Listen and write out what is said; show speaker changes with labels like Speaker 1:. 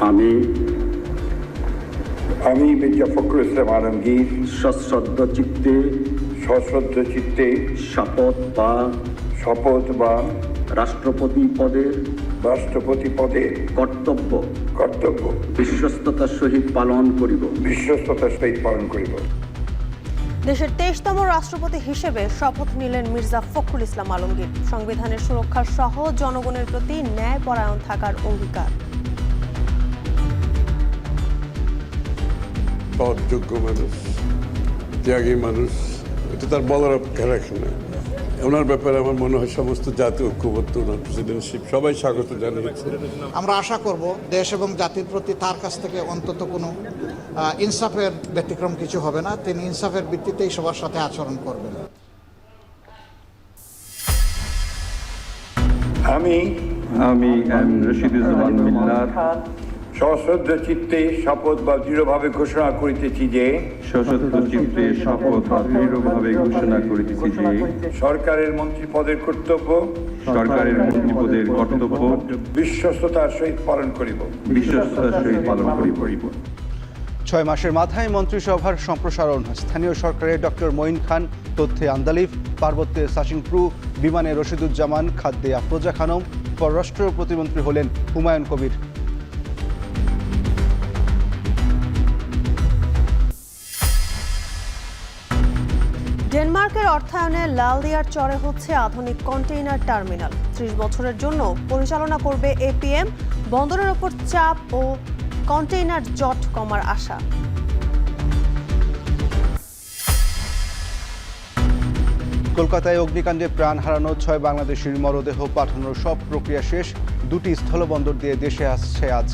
Speaker 1: আমি
Speaker 2: মির্জা ফখরুল ইসলাম আলমগীর
Speaker 1: সশ্রদ্ধ চিত্তে
Speaker 2: শপথ বা
Speaker 1: রাষ্ট্রপতি পদের
Speaker 2: কর্তব্য
Speaker 1: বিশ্বস্ততার সহিত পালন করিব।
Speaker 3: দেশের 23তম রাষ্ট্রপতি হিসেবে শপথ নিলেন মির্জা ফখরুল ইসলাম আলমগীর। সংবিধানের সুরক্ষা সহ জনগণের প্রতি ন্যায়পরায়ণ থাকার অঙ্গীকার।
Speaker 4: যোগ্য মানুষ, ত্যাগী মানুষ, এটা তার বলার অপেক্ষা রাখে না। ওনার ব্যাপারে আমার মনে হয় সমস্ত জাতীয় ঐক্যবদ্ধ, ওনার প্রেসিডেন্টশিপ সবাই স্বাগত জানিয়েছে।
Speaker 5: আমরা আশা করব দেশ এবং জাতির প্রতি তার কাছ থেকে অন্তত কোনো ইনসাফের ব্যতিক্রম কিছু হবে না। তিনি ইনসাফের ভিত্তিতেই সবার সাথে আচরণ করবেন।
Speaker 2: আমি রশিদুজ্জামান মিল্লাত সশ্রদ্ধ চিত্তে শপথ বা দৃঢ়ভাবে ঘোষণা করিতেছি যে সরকারের মন্ত্রী পদের কর্তব্য বিশ্বস্ততার সহিত পালন করিব।
Speaker 6: 6 মাসের মাথায় মন্ত্রিসভার সম্প্রসারণ। স্থানীয় সরকারে ডক্টর মঈন খান, তথ্যে আন্দালিফ, পার্বত্যে সাচিন প্রু, বিমানে রশিদুজ্জামান, খাদ্যে আফরোজা খানম, পররাষ্ট্র প্রতিমন্ত্রী হলেন হুমায়ুন কবির।
Speaker 3: ডেনমার্কের অর্থায়নে লালদিয়ার চরে হচ্ছে আধুনিক কন্টেইনার টার্মিনাল। 30 বছরের জন্য পরিচালনা করবে এপিএম। বন্দরের ওপর চাপ ও কন্টেইনার জট কমার আশা।
Speaker 6: কলকাতায় অগ্নিকাণ্ডে প্রাণ হারানো 6 বাংলাদেশির মরদেহ পাঠানোর সব প্রক্রিয়া শেষ। 2টি স্থলবন্দর দিয়ে দেশে আসছে আজ।